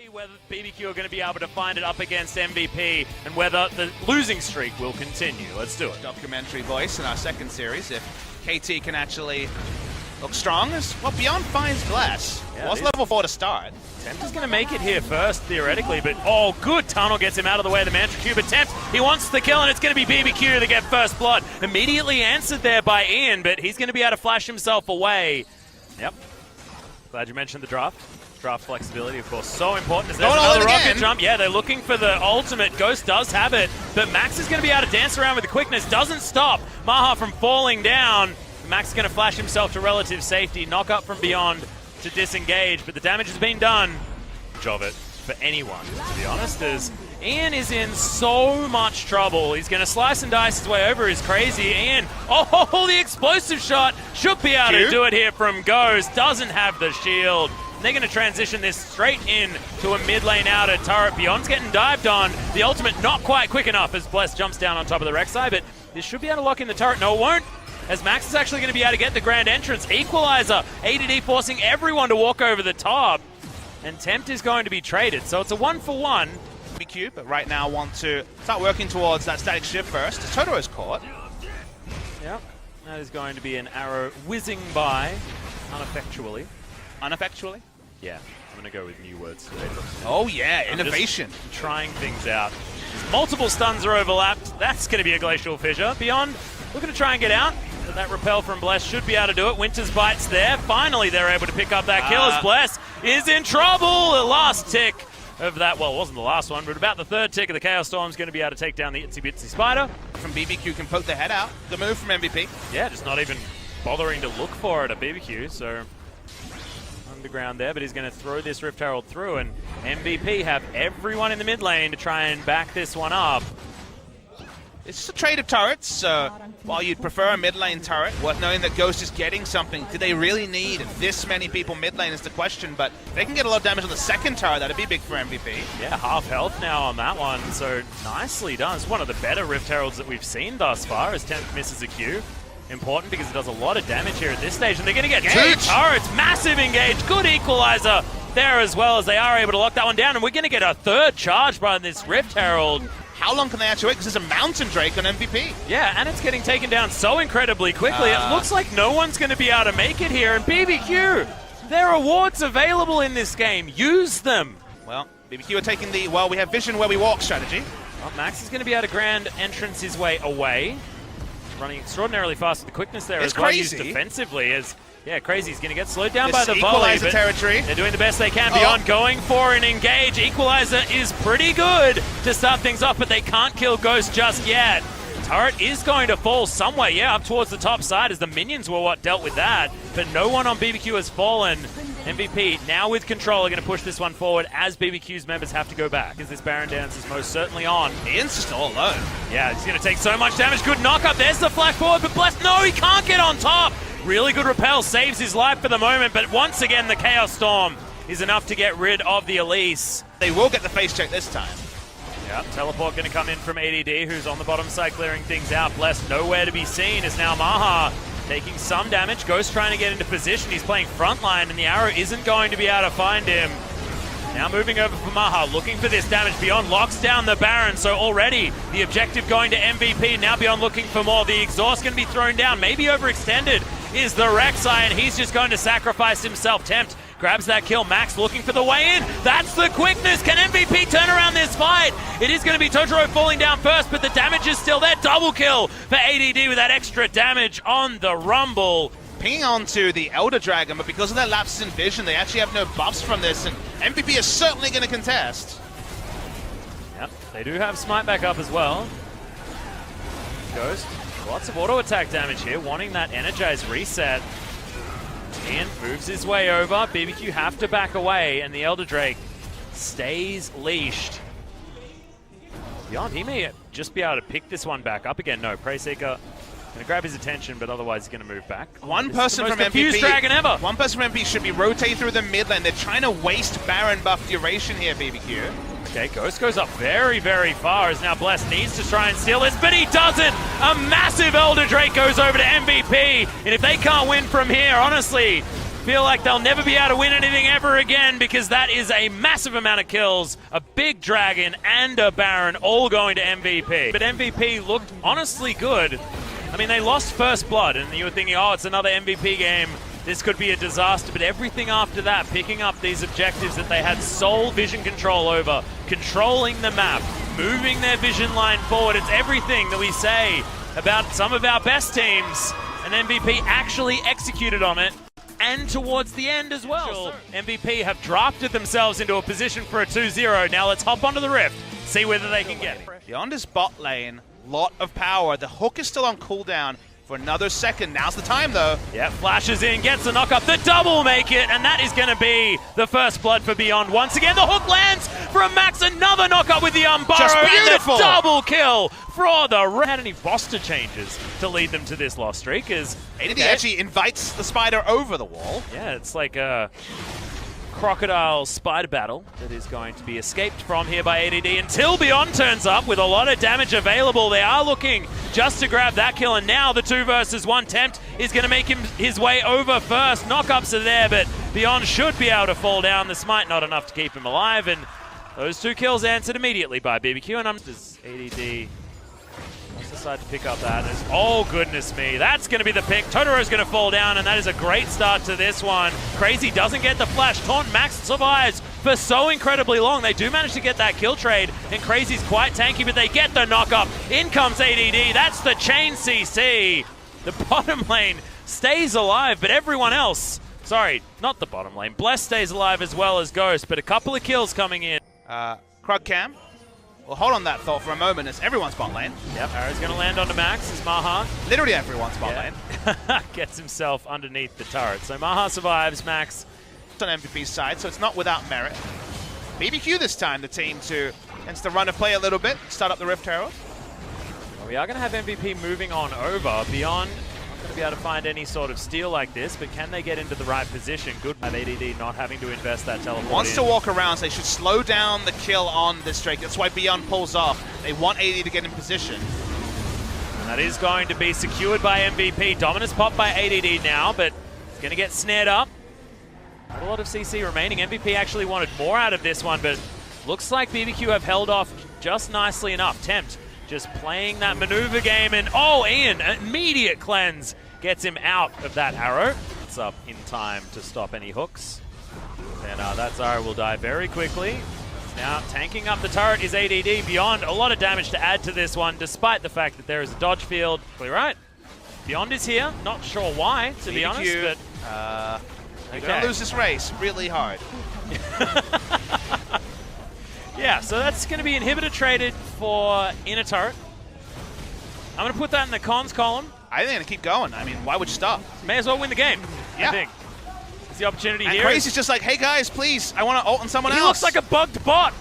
see whether BBQ are going to be able to find it up against MVP and whether the losing streak will continue. Let's do it. Documentary voice in our second series. If KT can actually look strong, well, Beyond finds Glass. Yeah, was level 4 to start. Tempt is going to make it here first, theoretically, but oh, good tunnel gets him out of the way of the Mantra Cube. But Tempt, he wants the kill, and it's going to be BBQ to get first blood. Immediately answered there by Ian, but he's going to be able to flash himself away. Yep. Glad you mentioned the draft. Draft flexibility, of course, so important. There's another rocket jump. Yeah, they're looking for the ultimate. Ghost does have it, but Max is going to be able to dance around with the quickness. Doesn't stop Maha from falling down. Max is going to flash himself to relative safety. Knock up from Beyond to disengage, but the damage has been done. Of it for anyone, to be honest, as Ian is in so much trouble. He's going to slice and dice his way over. Is crazy. Ian, oh, the explosive shot should be able to do it here from Ghost. Doesn't have the shield. They're going to transition this straight in to a mid lane outer turret. Beyond's getting dived on. The ultimate not quite quick enough as Bless jumps down on top of the Rek'Sai, but this should be able to lock in the turret. No, it won't, as Max is actually going to be able to get the grand entrance. Equalizer, ADD forcing everyone to walk over the top. And Tempt is going to be traded, so it's a 1-for-1. BBQ, but right now want to start working towards that static shift first. Totoro's caught. Yep, that is going to be an arrow whizzing by uneffectually. Uneffectually? Yeah, I'm going to go with new words today. Oh yeah, innovation. Trying things out. Multiple stuns are overlapped. That's going to be a glacial fissure. Beyond, looking to try and get out. But that repel from Bless should be able to do it. Winter's Bite's there. Finally, they're able to pick up that kill as Bless is in trouble. The last tick of that, well, it wasn't the last one, but about the third tick of the Chaos Storm is going to be able to take down the Itsy Bitsy Spider. From BBQ can poke their head out. The move from MVP. Yeah, just not even bothering to look for it at BBQ, so underground there, but he's going to throw this Rift Herald through, and MVP have everyone in the mid lane to try and back this one up. It's just a trade of turrets. While you'd prefer a mid lane turret, worth knowing that Ghost is getting something. Do they really need this many people mid lane is the question, but they can get a lot of damage on the second turret. That'd be big for MVP. Yeah, half health now on that one, so nicely done. It's one of the better Rift Heralds that we've seen thus far as Tempt misses a Q. Important because it does a lot of damage here at this stage, and they're going to get two turrets. Massive engage, good equalizer there as well, as they are able to lock that one down, and we're going to get a third charge by this Rift Herald. How long can they actually wait? Because there's a Mountain Drake on MVP. Yeah, and it's getting taken down so incredibly quickly. It looks like no one's going to be able to make it here. And BBQ, there are awards available in this game. Use them. Well, BBQ are taking the, well, we have vision where we walk strategy. Well, Max is going to be able to grand entrance his way away. Running extraordinarily fast with the quickness there as well, used defensively as... Yeah, Crazy's going to get slowed down by the volley, but territory. They're doing the best they can. Beyond going for an engage. Equalizer is pretty good to start things off, but they can't kill Ghost just yet. Turret is going to fall somewhere, yeah, up towards the top side, as the minions were what dealt with that, but no one on BBQ has fallen. MVP now with control are going to push this one forward as BBQ's members have to go back, as this Baron dance is most certainly on. Ian's just all alone. Yeah, he's going to take so much damage. Good knock up. There's the flag forward, but Bless, no, he can't get on top. Really good repel, saves his life for the moment, but once again the Chaos Storm is enough to get rid of the Elise. They will get the face check this time. Yeah, teleport going to come in from ADD, who's on the bottom side clearing things out. Bless nowhere to be seen as now Maha taking some damage. Ghost trying to get into position. He's playing frontline, and the arrow isn't going to be able to find him. Now moving over for Maha, looking for this damage. Beyond locks down the Baron, so already the objective going to MVP. Now Beyond looking for more. The exhaust going to be thrown down, maybe overextended is the Rek'Sai, and he's just going to sacrifice himself. Tempt grabs that kill. Max looking for the way in. That's the quickness. Can MVP turn around this fight? It is going to be Totoro falling down first, but the damage is still there. Double kill for ADD with that extra damage on the Rumble. Pinging onto the Elder Dragon, but because of their lapses in vision, they actually have no buffs from this, and MVP is certainly going to contest. Yep, they do have Smite back up as well. Ghost, lots of auto attack damage here, wanting that energized reset. Ian moves his way over. BBQ have to back away, and the Elder Drake stays leashed. Beyond, he may just be able to pick this one back up again. No, Preyseeker going to grab his attention, but otherwise he's going to move back. One person from MVP, dragon ever. One person from MVP should be rotating through the mid lane. They're trying to waste Baron buff duration here, BBQ. Okay, Ghost goes up very, very far as now Bless needs to try and steal this, but he doesn't! A massive Elder Drake goes over to MVP, and if they can't win from here, honestly, feel like they'll never be able to win anything ever again because that is a massive amount of kills, a big dragon and a Baron all going to MVP. But MVP looked honestly good. I mean, they lost first blood and you were thinking, oh, it's another MVP game. This could be a disaster, but everything after that, picking up these objectives that they had sole vision control over, controlling the map, moving their vision line forward, it's everything that we say about some of our best teams, and MVP actually executed on it, and towards the end as well. MVP have drafted themselves into a position for a 2-0. Now let's hop onto the Rift, see whether they can get it. Beyond his bot lane, lot of power. The hook is still on cooldown for another second. Now's the time, though. Yeah, flashes in, gets the knock up, the double make it, and that is going to be the first blood for Beyond. Once again, the hook lands from Max, another knock up with the Umbaro, and the double kill for the Red. Had any roster changes to lead them to this loss streak? As ADD actually invites the spider over the wall. Yeah, it's like a crocodile spider battle that is going to be escaped from here by ADD until Beyond turns up with a lot of damage available. They are looking just to grab that kill, and now the 2 versus 1 Tempt is going to make him his way over first. Knockups are there, but Beyond should be able to fall down. The smite not enough to keep him alive, and those 2 kills answered immediately by BBQ, and does ADD decide to pick up that. Oh, goodness me. That's going to be the pick. Totoro's going to fall down, and that is a great start to this one. Crazy doesn't get the flash. Taunt Max survives for so incredibly long. They do manage to get that kill trade, and Crazy's quite tanky, but they get the knock up. In comes ADD. That's the chain CC. The bottom lane stays alive, but everyone else, sorry, not the bottom lane. Bless stays alive as well as Ghost, but a couple of kills coming in. Krug Cam. Well, hold on that thought for a moment. It's everyone's bot lane. Yep, arrow's going to land onto Max as Maha. Literally everyone's bot lane. Gets himself underneath the turret. So Maha survives, Max. It's on MVP's side, so it's not without merit. BBQ this time, the team tends to run a play a little bit, start up the Rift Herald. Well, we are going to have MVP moving on over. Beyond, not going to be able to find any sort of steal like this, but can they get into the right position? Good have ADD not having to invest that teleport. Wants to walk around, so they should slow down the kill on this Drake. That's why Beyond pulls off. They want AD to get in position. And that is going to be secured by MVP. Dominance popped by ADD now, but it's going to get snared up. Not a lot of CC remaining. MVP actually wanted more out of this one, but looks like BBQ have held off just nicely enough. Tempt just playing that maneuver game, and oh, Ian, an immediate cleanse gets him out of that arrow. It's up in time to stop any hooks. And that Zara will die very quickly. Now tanking up the turret is ADD. Beyond, a lot of damage to add to this one, despite the fact that there is a dodge field. Clear right. Beyond is here. Not sure why, to be honest, but you're gonna lose this race really hard. Yeah, so that's going to be inhibitor traded for inner turret. I'm going to put that in the cons column. I think they're going to keep going. I mean, why would you stop? May as well win the game, yeah. I think. It's the opportunity and here. Crazy's just like, hey guys, please, I want to ult on someone else. He looks like a bugged bot.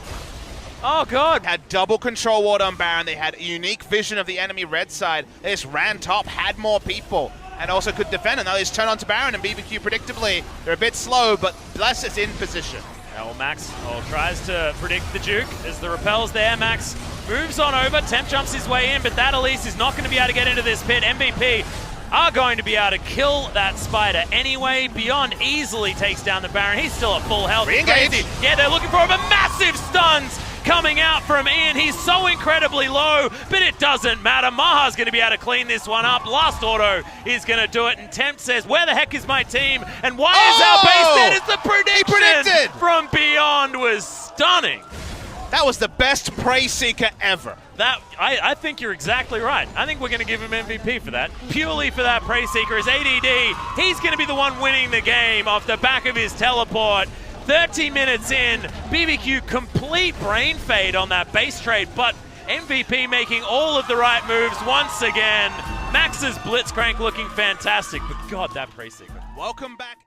Oh, God. Had double control ward on Baron. They had a unique vision of the enemy red side. They just ran top, had more people, and also could defend. And now they just turn on to Baron, and BBQ predictably, they're a bit slow, but Bless is in position. Well, Max tries to predict the juke as the repel's there. Max moves on over. Temp jumps his way in, but that Elise is not going to be able to get into this pit. MVP are going to be able to kill that spider anyway. Beyond easily takes down the Baron. He's still at full health. Re-engage. Yeah, they're looking for him. A massive stuns coming out from Ian. He's so incredibly low, but it doesn't matter. Maha's going to be able to clean this one up. Last auto is going to do it, and Tempt says, where the heck is my team? And why is our base dead? Is the prediction from Beyond was stunning. That was the best Prey Seeker ever. I think you're exactly right. I think we're going to give him MVP for that. Purely for that Prey Seeker is ADD. He's going to be the one winning the game off the back of his teleport. 30 minutes in, BBQ complete brain fade on that base trade, but MVP making all of the right moves once again. Max's Blitzcrank looking fantastic, but God, that Prey Seeker. Welcome back.